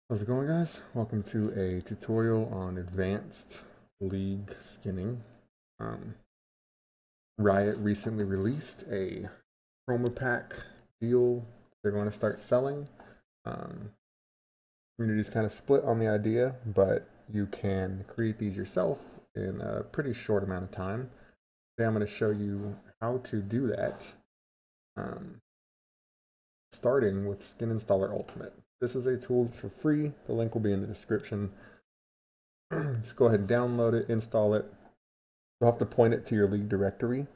How's it going, guys? Welcome to a tutorial on advanced league skinning. Riot recently released a promo pack deal they're going to start selling. Community's kind of split on the idea, but you can create these yourself in a pretty short amount of time. Today I'm going to show you how to do that, starting with Skin Installer Ultimate. This is a tool that's for free. The link will be in the description. Just go ahead and download it, install it. You'll have to point it to your league directory.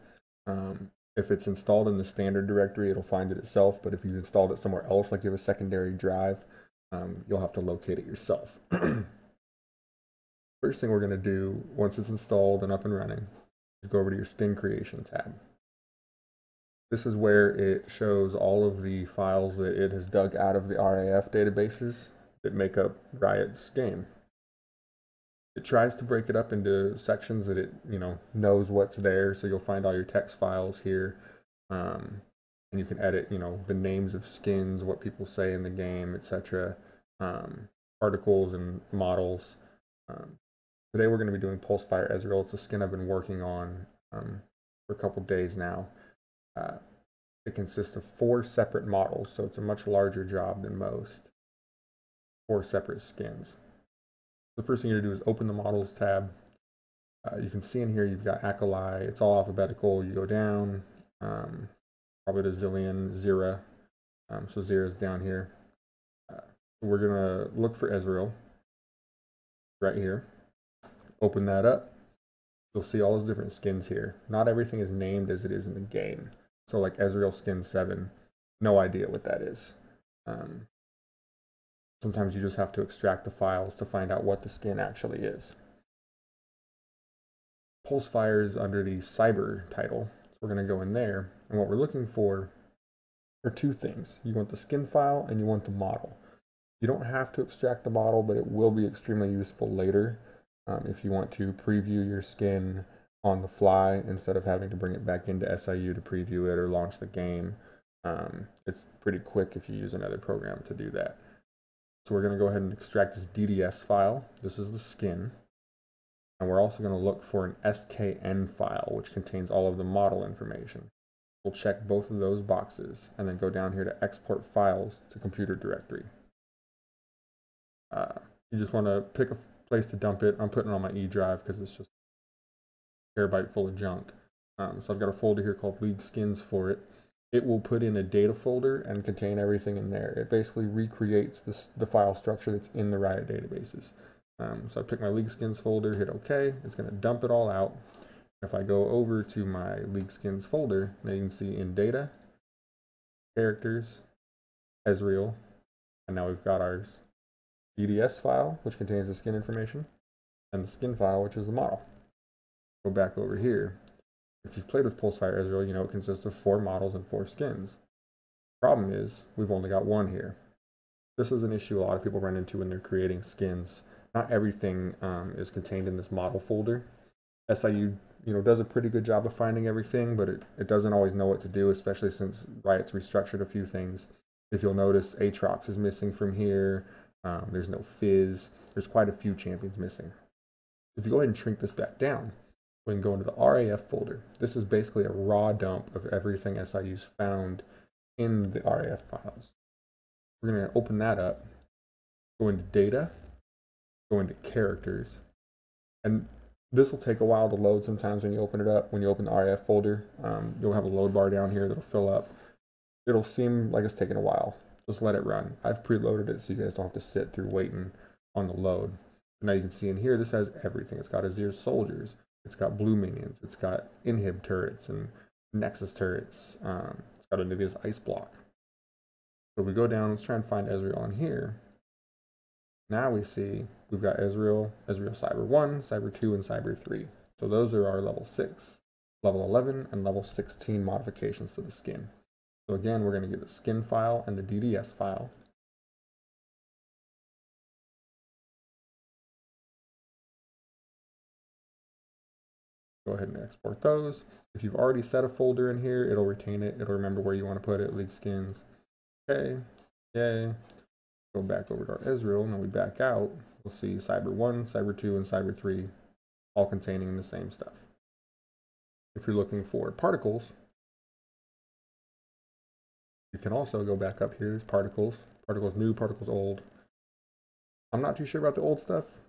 If it's installed in the standard directory, it'll find it itself, but if you installed it somewhere else, like you have a secondary drive, you'll have to locate it yourself. First thing we're going to do, once it's installed and up and running, is go over to your skin creation tab. This is where it shows all of the files that it has dug out of the RAF databases that make up Riot's game. It tries to break it up into sections that it knows what's there, so you'll find all your text files here, and you can edit the names of skins, what people say in the game, etc., articles and models. Today we're going to be doing Pulsefire Ezreal. It's a skin I've been working on for a couple days now. It consists of 4 separate models, so it's a much larger job than most. 4 separate skins. The first thing you're going to do is open the models tab. You can see in here you've got Acolyte. It's all alphabetical. You go down, probably to Zillion, Zira. So Zira's down here. We're going to look for Ezreal right here. Open that up. You'll see all those different skins here. Not everything is named as it is in the game. So like Ezreal skin 7, no idea what that is. Sometimes you just have to extract the files to find out what the skin actually is. Pulsefire is under the Cyber title, so we're going to go in there, and what we're looking for are 2 things. You want the skin file and you want the model. You don't have to extract the model, but it will be extremely useful later if you want to preview your skin on the fly instead of having to bring it back into SIU to preview it or launch the game. It's pretty quick if you use another program to do that. So we're going to go ahead and extract this DDS file. This is the skin. And we're also going to look for an SKN file, which contains all of the model information. We'll check both of those boxes and then go down here to export files to computer directory. You just want to pick a place to dump it. I'm putting it on my E drive because it's just a terabyte full of junk. So I've got a folder here called League Skins for it. It will put in a data folder and contain everything in there. It basically recreates the file structure that's in the Riot databases. So I pick my League Skins folder, hit OK. It's going to dump it all out. If I go over to my League Skins folder, now you can see in data, characters, Ezreal, and now we've got our DDS file, which contains the skin information, and the skin file, which is the model. Go back over here. If you've played with Pulsefire Ezreal, you know it consists of 4 models and 4 skins. The problem is, we've only got 1 here. This is an issue a lot of people run into when they're creating skins. Not everything is contained in this model folder. SIU does a pretty good job of finding everything, but it doesn't always know what to do, especially since Riot's restructured a few things. If you'll notice, Aatrox is missing from here. There's no Fizz. There's quite a few champions missing. If you go ahead and shrink this back down, we can go into the RAF folder. This is basically a raw dump of everything SIU's found in the RAF files. We're going to open that up, go into data, go into characters, and this will take a while to load sometimes when you open it up. When you open the RAF folder, you'll have a load bar down here that'll fill up. It'll seem like it's taking a while. Just let it run. I've preloaded it so you guys don't have to sit through waiting on the load. Now you can see in here, this has everything. It's got Azir's soldiers. It's got blue minions. It's got inhib turrets and nexus turrets. It's got Anivia's ice block. So if we go down, let's try and find Ezreal on here. Now we see we've got Ezreal, Cyber 1, Cyber 2, and Cyber 3. So those are our level 6, level 11, and level 16 modifications to the skin. So again, we're going to get the skin file and the DDS file. Go ahead and export those. If you've already set a folder in here, it'll retain it. It'll remember where you want to put it, League Skins. Okay, yay. Go go back over to our Ezreal, and then we back out, we'll see Cyber 1, Cyber 2, and Cyber 3 all containing the same stuff. If you're looking for particles, you can also go back up here. There's particles, particles new, particles old. I'm not too sure about the old stuff.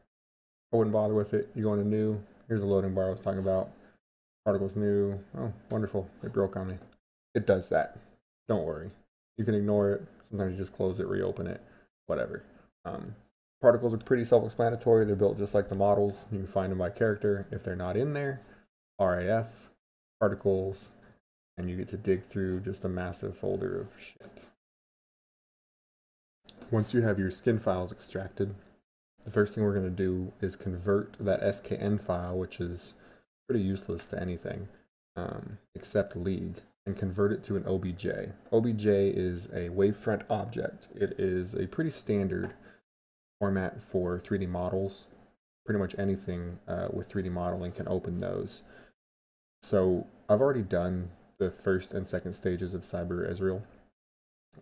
I wouldn't bother with it. You go into new. Here's the loading bar I was talking about. Particles new. Oh, wonderful. It broke on me. It does that. Don't worry. You can ignore it. Sometimes you just close it, reopen it, whatever. Particles are pretty self-explanatory. They're built just like the models. You can find them by character. If they're not in there, RAF, particles, and you get to dig through just a massive folder of shit. Once you have your skin files extracted, the first thing we're going to do is convert that SKN file, which is pretty useless to anything except League, and convert it to an OBJ. OBJ is a wavefront object. It is a pretty standard format for 3D models. Pretty much anything with 3D modeling can open those. So I've already done the first and second stages of Cyber Ezreal.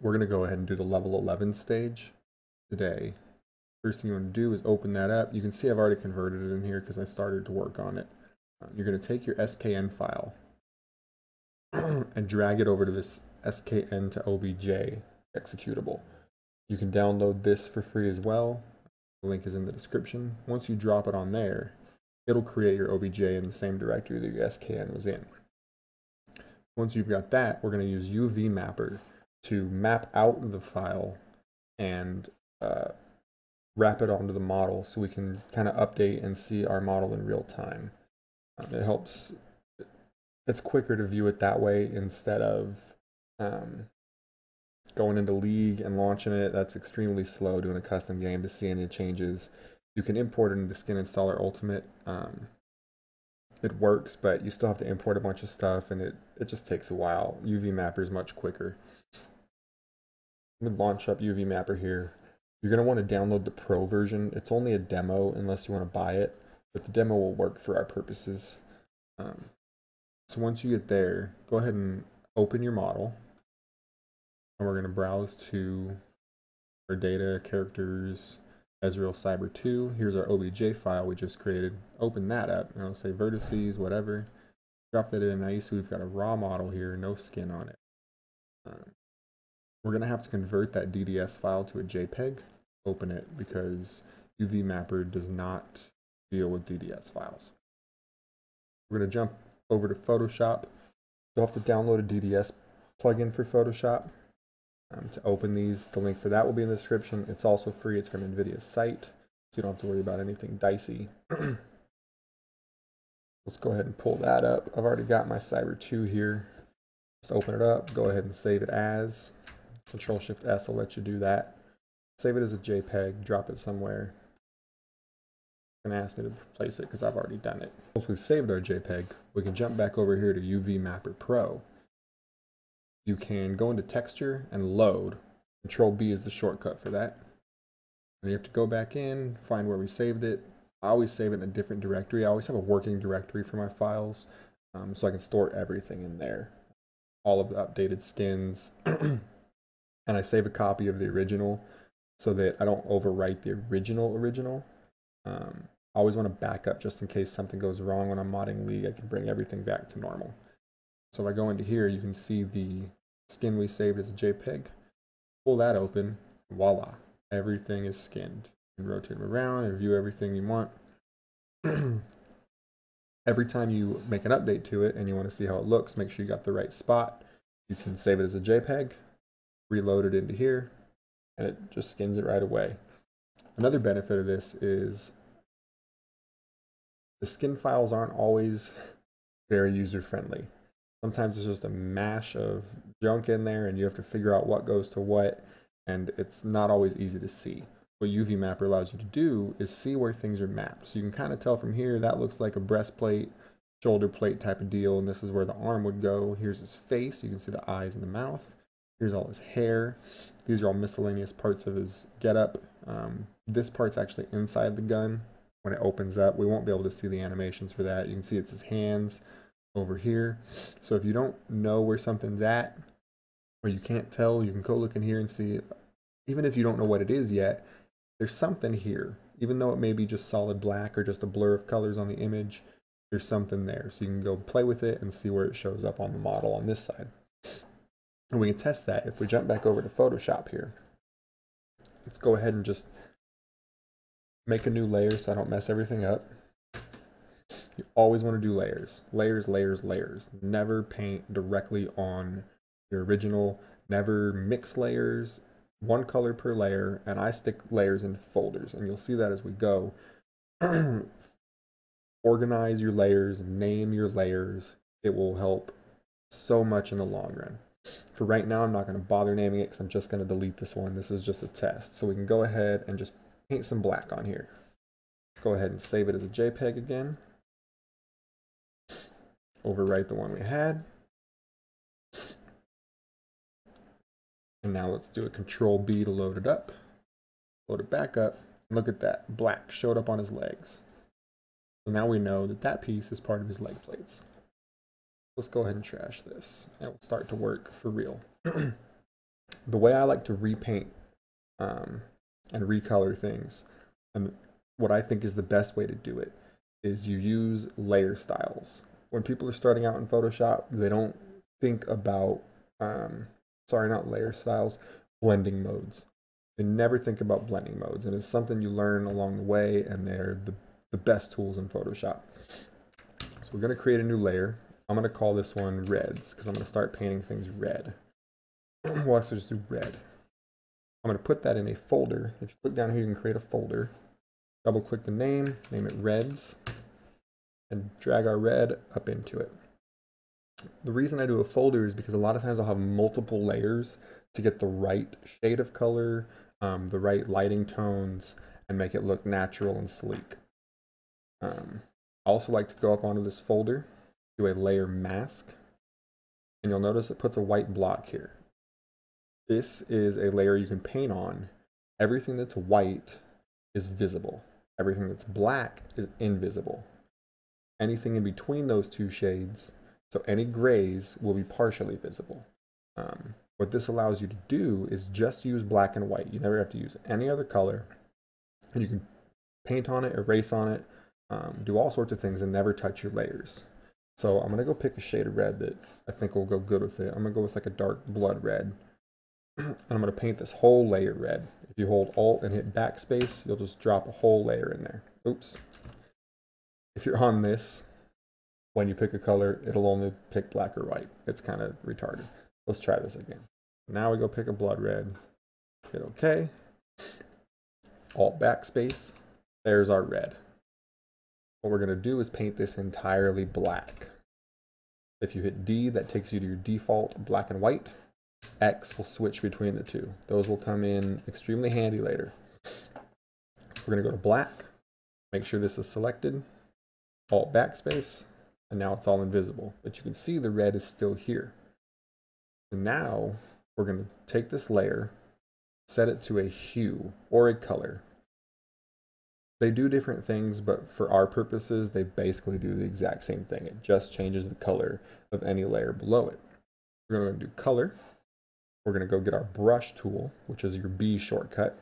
We're going to go ahead and do the level 11 stage today. First thing you want to do is open that up. You can see I've already converted it in here because I started to work on it. You're going to take your SKN file and drag it over to this SKN to OBJ executable. You can download this for free as well. The link is in the description. Once you drop it on there, it'll create your OBJ in the same directory that your SKN was in. Once you've got that, we're going to use UVMapper to map out the file and wrap it onto the model so we can kind of update and see our model in real time. It helps, it's quicker to view it that way instead of going into League and launching it. That's extremely slow doing a custom game to see any changes. You can import it into Skin Installer Ultimate. It works, but you still have to import a bunch of stuff, and it just takes a while. UVMapper is much quicker. I'm going to launch up UVMapper here. You're going to want to download the Pro version. It's only a demo unless you want to buy it, but the demo will work for our purposes. So once you get there, go ahead and open your model. And we're going to browse to our data, characters, Ezreal Cyber 2. Here's our OBJ file we just created. Open that up, and I'll say vertices, whatever. Drop that in. Now you see we've got a raw model here, no skin on it. We're going to have to convert that DDS file to a JPEG. Open it because UVMapper does not deal with DDS files. We're going to jump over to Photoshop. You'll have to download a DDS plugin for Photoshop to open these. The link for that will be in the description. It's also free. It's from NVIDIA's site, so you don't have to worry about anything dicey. Let's go ahead and pull that up. I've already got my Cyber 2 here. Just open it up. Go ahead and save it as. Control-Shift-S will let you do that. Save it as a JPEG. Drop it somewhere. It's going to ask me to place it because I've already done it. Once we've saved our JPEG, we can jump back over here to UVMapper Pro. You can go into Texture and Load. Control-B is the shortcut for that. And you have to go back in, find where we saved it. I always save it in a different directory. I always have a working directory for my files, so I can store everything in there. All of the updated skins. And I save a copy of the original so that I don't overwrite the original. I always want to back up just in case something goes wrong when I'm modding League. I can bring everything back to normal. So if I go into here, you can see the skin we saved as a JPEG. Pull that open. Voila. Everything is skinned. You can rotate them around and view everything you want. Every time you make an update to it and you want to see how it looks, make sure you got the right spot. You can save it as a JPEG, reload it into here, and it just skins it right away. Another benefit of this is the skin files aren't always very user-friendly. Sometimes it's just a mash of junk in there and you have to figure out what goes to what, and it's not always easy to see. What UVMapper allows you to do is see where things are mapped. So you can kind of tell from here, that looks like a breastplate, shoulder plate type of deal, and this is where the arm would go. Here's his face. You can see the eyes and the mouth. Here's all his hair. These are all miscellaneous parts of his getup. This part's actually inside the gun. When it opens up, we won't be able to see the animations for that. You can see it's his hands over here. So if you don't know where something's at, or you can't tell, you can go look in here and see even if you don't know what it is yet, there's something here. Even though it may be just solid black or just a blur of colors on the image, there's something there. So you can go play with it and see where it shows up on the model on this side. And we can test that if we jump back over to Photoshop here. Let's go ahead and just make a new layer so I don't mess everything up. You always want to do layers. Layers, layers, layers. Never paint directly on your original. Never mix layers. One color per layer, and I stick layers in folders, and you'll see that as we go. Organize your layers, name your layers. It will help so much in the long run. For right now, I'm not going to bother naming it because I'm just going to delete this one. This is just a test. So we can go ahead and just paint some black on here. Let's go ahead and save it as a JPEG again. Overwrite the one we had. And now let's do a Control B to load it up. Load it back up. Look at that. Black showed up on his legs. So now we know that that piece is part of his leg plates. Let's go ahead and trash this. And we'll start to work for real. The way I like to repaint and recolor things, and what I think is the best way to do it, is you use layer styles. When people are starting out in Photoshop, they don't think about sorry, not layer styles, blending modes. They never think about blending modes, and it's something you learn along the way, and they're the best tools in Photoshop. So we're going to create a new layer. I'm going to call this one reds, because I'm going to start painting things red. Well, let's just do red. I'm going to put that in a folder. If you click down here, you can create a folder. Double click the name it reds, and drag our red up into it. The reason I do a folder is because a lot of times I'll have multiple layers to get the right shade of color, the right lighting tones, and make it look natural and sleek. I also like to go up onto this folder, do a layer mask, and you'll notice it puts a white block here. This is a layer you can paint on. Everything that's white is visible. Everything that's black is invisible. Anything in between those two shades, so any grays, will be partially visible. What this allows you to do is just use black and white. You never have to use any other color. And you can paint on it, erase on it, do all sorts of things and never touch your layers. So I'm going to go pick a shade of red that I think will go good with it. I'm going to go with like a dark blood red. And I'm going to paint this whole layer red. If you hold Alt and hit backspace, you'll just drop a whole layer in there. Oops. If you're on this, when you pick a color, it'll only pick black or white. It's kind of retarded. Let's try this again. Now we go pick a blood red. Hit OK. Alt backspace. There's our red. What we're going to do is paint this entirely black. If you hit D, that takes you to your default black and white. X will switch between the two. Those will come in extremely handy later. So we're going to go to black. Make sure this is selected. Alt backspace. And now it's all invisible. But you can see the red is still here. So now we're going to take this layer, set it to a hue or a color. They do different things, but for our purposes, they basically do the exact same thing. It just changes the color of any layer below it. We're going to do color. We're going to go get our brush tool, which is your B shortcut.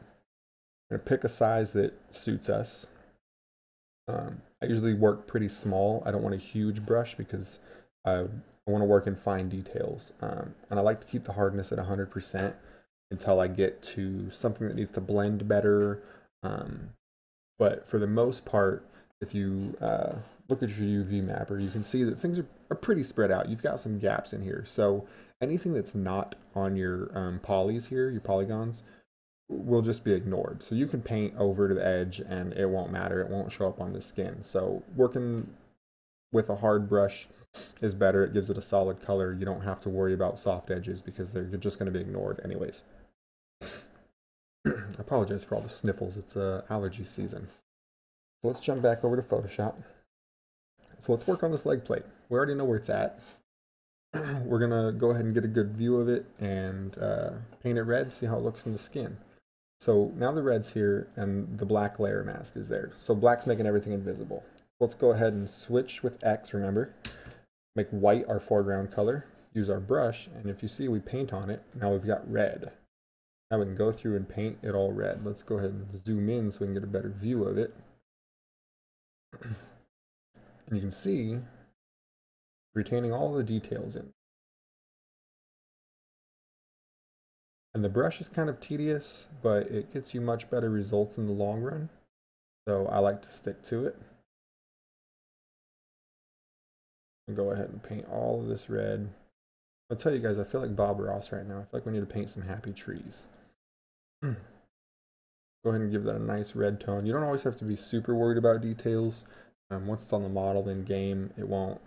We're going to pick a size that suits us. I usually work pretty small. I don't want a huge brush because I want to work in fine details. And I like to keep the hardness at 100% until I get to something that needs to blend better. But for the most part, if you look at your UVMapper, you can see that things are pretty spread out. You've got some gaps in here. So anything that's not on your polys here, your polygons, will just be ignored. So you can paint over to the edge and it won't matter. It won't show up on the skin. So working with a hard brush is better. It gives it a solid color. You don't have to worry about soft edges because they're just going to be ignored anyways. I apologize for all the sniffles. It's allergy season. So let's jump back over to Photoshop. So let's work on this leg plate. We already know where it's at. We're going to go ahead and get a good view of it and paint it red, see how it looks in the skin. So now the red's here and the black layer mask is there. So black's making everything invisible. Let's go ahead and switch with X, remember. Make white our foreground color. Use our brush, and if you see we paint on it, now we've got red. Now we can go through and paint it all red. Let's go ahead and zoom in so we can get a better view of it. And you can see retaining all the details in. And the brush is kind of tedious, but it gets you much better results in the long run. So I like to stick to it. And go ahead and paint all of this red. I'll tell you guys, I feel like Bob Ross right now. I feel like we need to paint some happy trees. Go ahead and give that a nice red tone. You don't always have to be super worried about details. Once it's on the model in game, it won't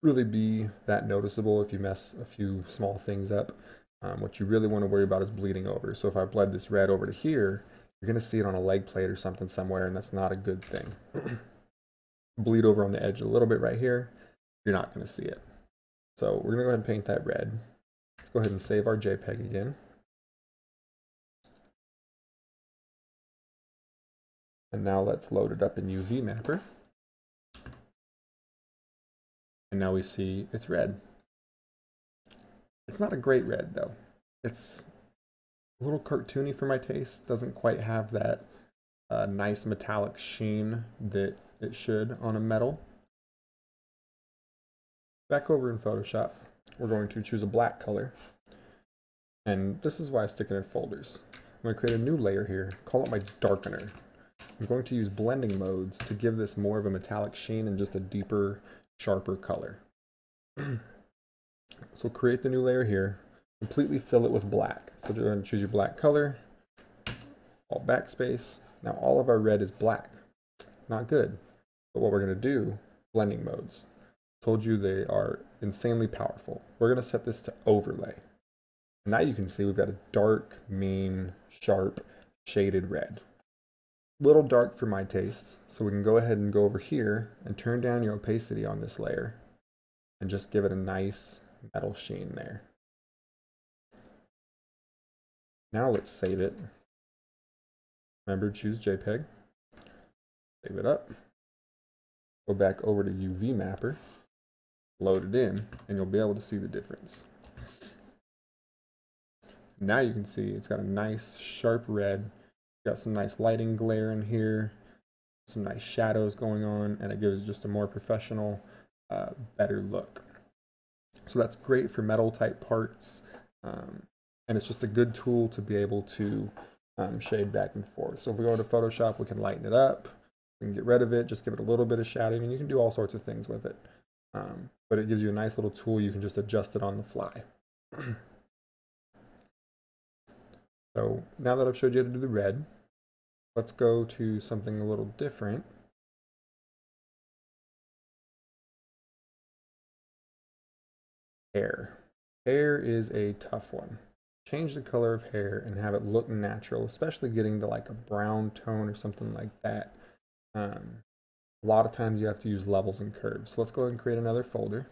really be that noticeable if you mess a few small things up. What you really want to worry about is bleeding over. So if I bled this red over to here, you're going to see it on a leg plate or something somewhere, and that's not a good thing. Bleed over on the edge a little bit right here, you're not going to see it. So we're going to go ahead and paint that red. Let's go ahead and save our JPEG again. And now let's load it up in UVMapper. And now we see it's red. It's not a great red though. It's a little cartoony for my taste. Doesn't quite have that nice metallic sheen that it should on a metal. Back over in Photoshop, we're going to choose a black color. And this is why I stick it in folders. I'm going to create a new layer here, call it my darkener. I'm going to use blending modes to give this more of a metallic sheen and just a deeper, sharper color. So create the new layer here, completely fill it with black. So go ahead and choose your black color, Alt backspace. Now all of our red is black. Not good. But what we're going to do, blending modes. Told you they are insanely powerful. We're going to set this to overlay. Now you can see we've got a dark, mean, sharp, shaded red. Little dark for my tastes, so we can go ahead and go over here and turn down your opacity on this layer and just give it a nice metal sheen there. Now let's save it. Remember, choose JPEG. Save it up. Go back over to UVMapper. Load it in, and you'll be able to see the difference. Now you can see it's got a nice sharp red. Got some nice lighting glare in here, some nice shadows going on, and it gives just a more professional, better look. So that's great for metal type parts, and it's just a good tool to be able to shade back and forth. So if we go to Photoshop, we can lighten it up, we can get rid of it, just give it a little bit of shadowing, and you can do all sorts of things with it. But it gives you a nice little tool. You can just adjust it on the fly. So now that I've showed you how to do the red, let's go to something a little different. Hair. Hair is a tough one. Change the color of hair and have it look natural, especially getting to like a brown tone or something like that. A lot of times you have to use levels and curves. So let's go ahead and create another folder.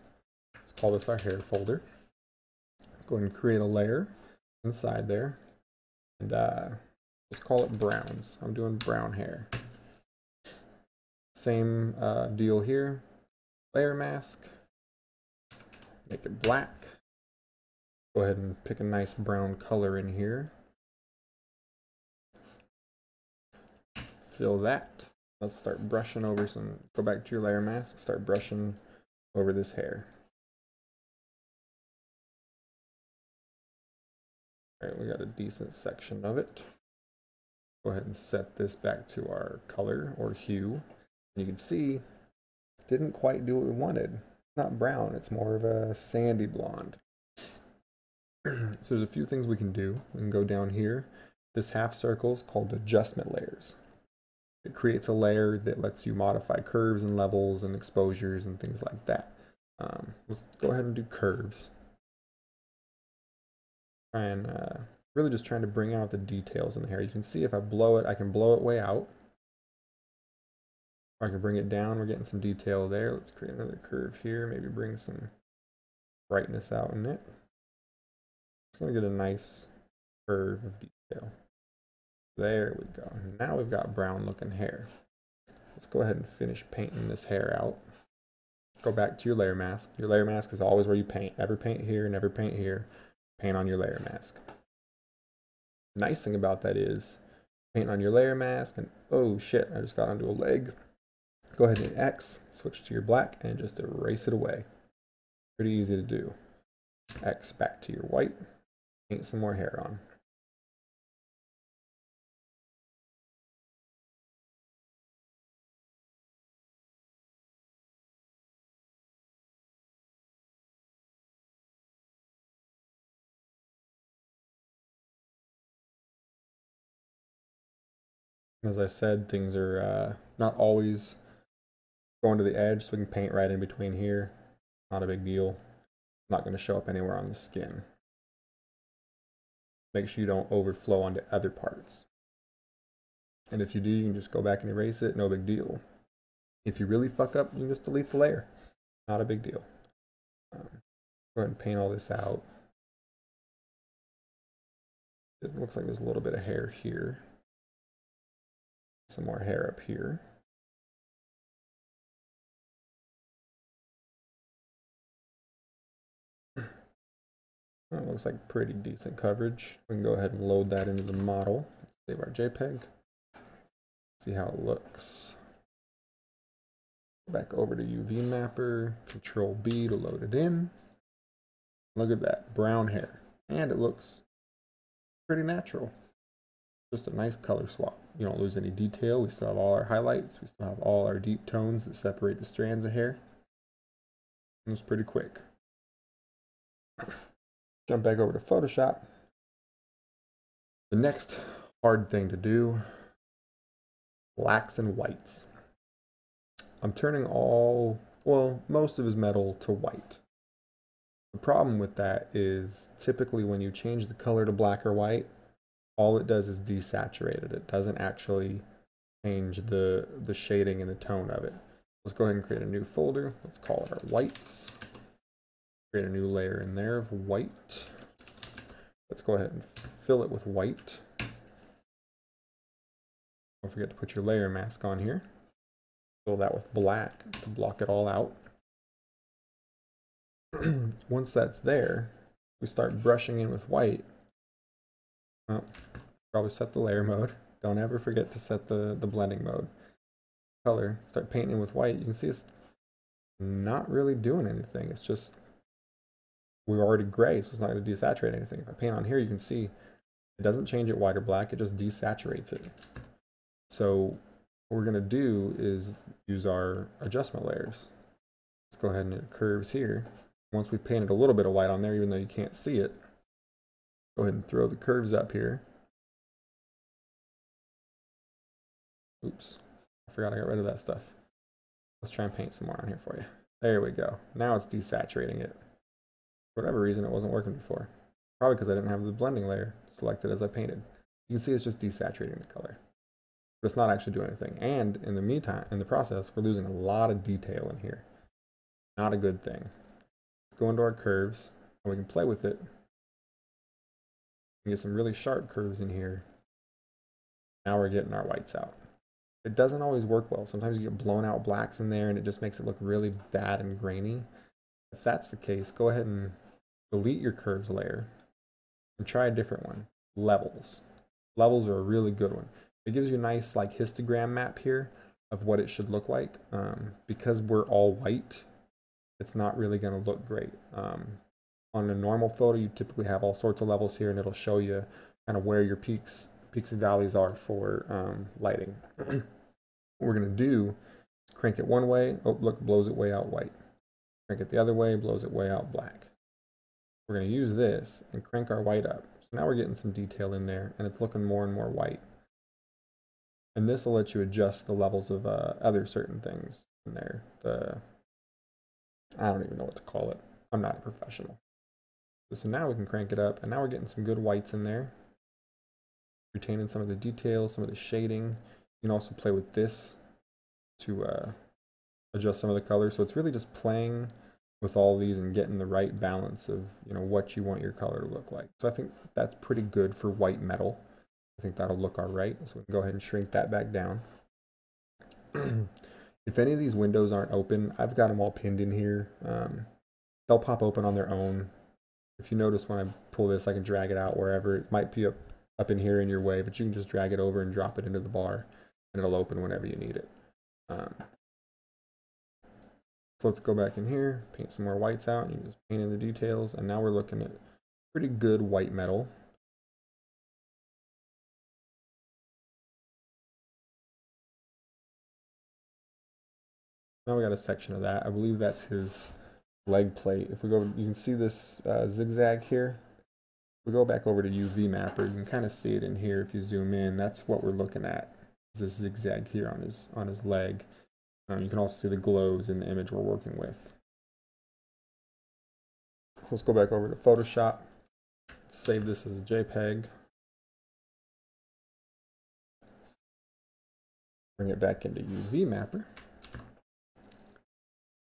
Let's call this our hair folder. Go ahead and create a layer inside there. And let's call it browns. I'm doing brown hair. Same deal here. Layer mask. Make it black. Go ahead and pick a nice brown color in here. Fill that. Let's start brushing over some. Go back to your layer mask. Start brushing over this hair. All right, we got a decent section of it. Go ahead and set this back to our color or hue. And you can see it didn't quite do what we wanted. Not brown, it's more of a sandy blonde. So there's a few things we can do. We can go down here. This half circle is called adjustment layers. It creates a layer that lets you modify curves and levels and exposures and things like that. Let's go ahead and do curves. And really just trying to bring out the details in the hair. You can see if I blow it, I can blow it way out. Or I can bring it down. We're getting some detail there. Let's create another curve here. Maybe bring some brightness out in it. It's going to get a nice curve of detail. There we go. Now we've got brown looking hair. Let's go ahead and finish painting this hair out. Go back to your layer mask. Your layer mask is always where you paint. Never paint here, never paint here. Paint on your layer mask. Nice thing about that is paint on your layer mask, and oh shit, I just got onto a leg. Go ahead and hit X, switch to your black, and just erase it away. Pretty easy to do. X back to your white, paint some more hair on. As I said, things are not always going to the edge, so we can paint right in between here. Not a big deal. Not going to show up anywhere on the skin. Make sure you don't overflow onto other parts. And if you do, you can just go back and erase it, no big deal. If you really fuck up, you can just delete the layer. Not a big deal. Go ahead and paint all this out. It looks like there's a little bit of hair here. Some more hair up here. It looks like pretty decent coverage. We can go ahead and load that into the model. Save our JPEG. See how it looks. Back over to UVMapper, Control B to load it in. Look at that, brown hair. And it looks pretty natural. Just a nice color swap. You don't lose any detail. We still have all our highlights. We still have all our deep tones that separate the strands of hair. It was pretty quick. Jump back over to Photoshop. The next hard thing to do, blacks and whites. I'm turning most of his metal to white. The problem with that is typically when you change the color to black or white, all it does is desaturate it. It doesn't actually change the shading and the tone of it. Let's go ahead and create a new folder. Let's call it our whites. Create a new layer in there of white. Let's go ahead and fill it with white. Don't forget to put your layer mask on here. Fill that with black to block it all out. Once that's there, we start brushing in with white. Oh, probably set the layer mode. Don't ever forget to set the blending mode. Color, start painting with white. You can see it's not really doing anything. It's just, we're already gray, so it's not going to desaturate anything. If I paint on here, you can see it doesn't change it white or black, it just desaturates it. So what we're going to do is use our adjustment layers. Let's go ahead and hit curves here. Once we've painted a little bit of white on there, even though you can't see it, go ahead and throw the curves up here. Oops, I forgot I got rid of that stuff. Let's try and paint some more on here for you. There we go. Now it's desaturating it. For whatever reason, it wasn't working before. Probably because I didn't have the blending layer selected as I painted. You can see it's just desaturating the color. But it's not actually doing anything. And in the meantime, in the process, we're losing a lot of detail in here. Not a good thing. Let's go into our curves, and we can play with it. Get some really sharp curves in here. Now we're getting our whites out. It doesn't always work well. Sometimes you get blown out blacks in there and it just makes it look really bad and grainy. If that's the case, go ahead and delete your curves layer and try a different one. Levels. Levels are a really good one. It gives you a nice like histogram map here of what it should look like. Because we're all white, it's not really going to look great. On a normal photo, you typically have all sorts of levels here, and it'll show you kind of where your peaks and valleys are for lighting. What we're going to do is crank it one way. Oh, look, blows it way out white. Crank it the other way, blows it way out black. We're going to use this and crank our white up. So now we're getting some detail in there, and it's looking more and more white. And this will let you adjust the levels of other certain things in there. I don't even know what to call it. I'm not a professional. So now we can crank it up, and now we're getting some good whites in there. Retaining some of the details, some of the shading. You can also play with this to adjust some of the colors. So it's really just playing with all these and getting the right balance of what you want your color to look like. So I think that's pretty good for white metal. I think that'll look all right. So we can go ahead and shrink that back down. If any of these windows aren't open, I've got them all pinned in here. They'll pop open on their own. If you notice when I pull this, I can drag it out wherever. It might be up up in here in your way, but you can just drag it over and drop it into the bar, and it'll open whenever you need it. So let's go back in here, paint some more whites out, and you just paint in the details, and now we're looking at pretty good white metal. Now we got a section of that. I believe that's his leg plate. If we go, you can see this zigzag here. If we go back over to UVMapper, you can kind of see it in here if you zoom in. That's what we're looking at, is this zigzag here on his leg. You can also see the glows in the image we're working with. So let's go back over to Photoshop. Save this as a JPEG. Bring it back into UVMapper.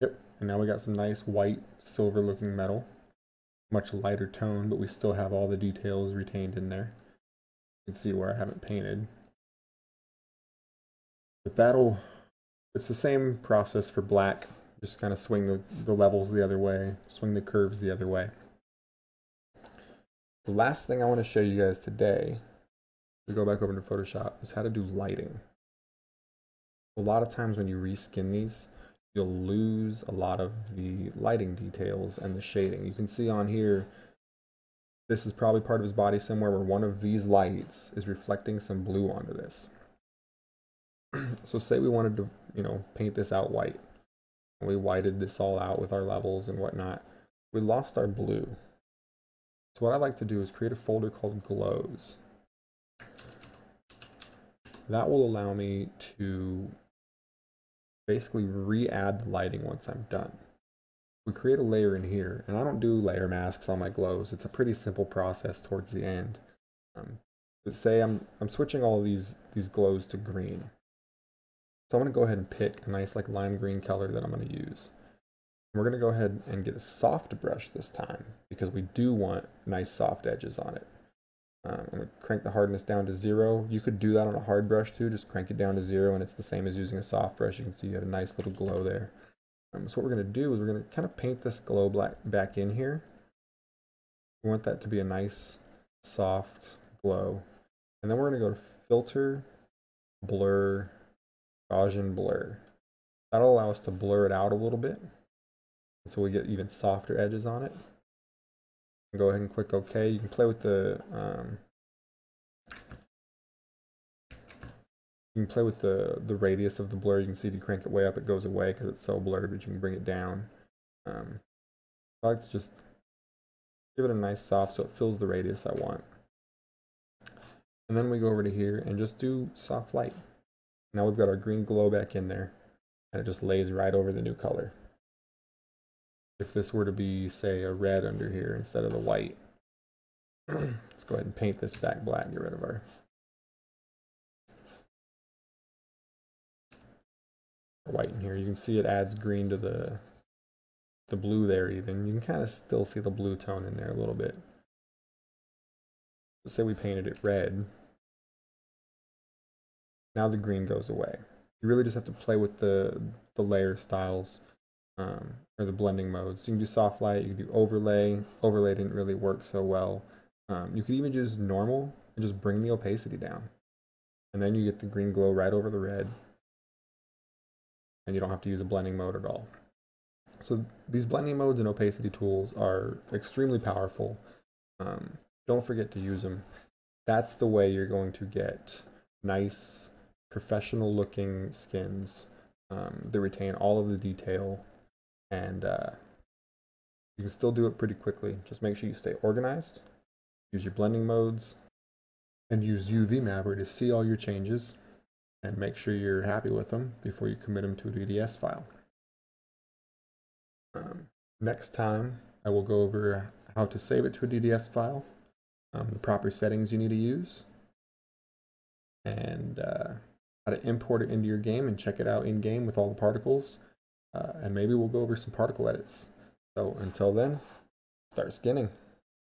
Yep, and now we got some nice white, silver looking metal. Much lighter tone, but we still have all the details retained in there. You can see where I haven't painted. But it's the same process for black. Just kind of swing the levels the other way, swing the curves the other way. The last thing I want to show you guys today, we go back over to Photoshop, is how to do lighting. A lot of times when you reskin these, you'll lose a lot of the lighting details and the shading. You can see on here, this is probably part of his body somewhere where one of these lights is reflecting some blue onto this. So say we wanted to, paint this out white. And we whited this all out with our levels and whatnot. We lost our blue. So what I like to do is create a folder called glows. That will allow me to basically re-add the lighting once I'm done. We create a layer in here, and I don't do layer masks on my glows. It's a pretty simple process towards the end. But say I'm switching all of these glows to green. So I'm going to go ahead and pick a nice lime green color that I'm going to use. We're going to go ahead and get a soft brush this time because we do want nice soft edges on it. I'm going to crank the hardness down to 0. You could do that on a hard brush too, just crank it down to 0 and it's the same as using a soft brush. You can see you have a nice little glow there. So what we're going to do is we're going to kind of paint this glow back in here. We want that to be a nice soft glow. And then we're going to go to Filter, Blur, Gaussian Blur. That'll allow us to blur it out a little bit, so we get even softer edges on it. Go ahead and click OK. You can play with the radius of the blur. You can see if you crank it way up, it goes away because it's so blurred, but you can bring it down. I like to just give it a nice soft so it fills the radius I want. And then we go over to here and just do soft light. Now we've got our green glow back in there, and it just lays right over the new color. If this were to be, say, a red under here instead of the white, let's go ahead and paint this back black, get rid of our white in here. You can see it adds green to the blue there even. You can kind of still see the blue tone in there a little bit. Let's say we painted it red. Now the green goes away. You really just have to play with the layer styles or the blending modes. You can do soft light, you can do overlay. Overlay didn't really work so well. You could even use normal and just bring the opacity down. And then you get the green glow right over the red. And you don't have to use a blending mode at all. So these blending modes and opacity tools are extremely powerful. Don't forget to use them. That's the way you're going to get nice, professional looking skins that retain all of the detail, and you can still do it pretty quickly. Just make sure you stay organized, use your blending modes, and use UVMapper to see all your changes and make sure you're happy with them before you commit them to a DDS file. Next time I will go over how to save it to a DDS file, the proper settings you need to use, and how to import it into your game and check it out in game with all the particles, and maybe we'll go over some particle edits. So until then, start skinning.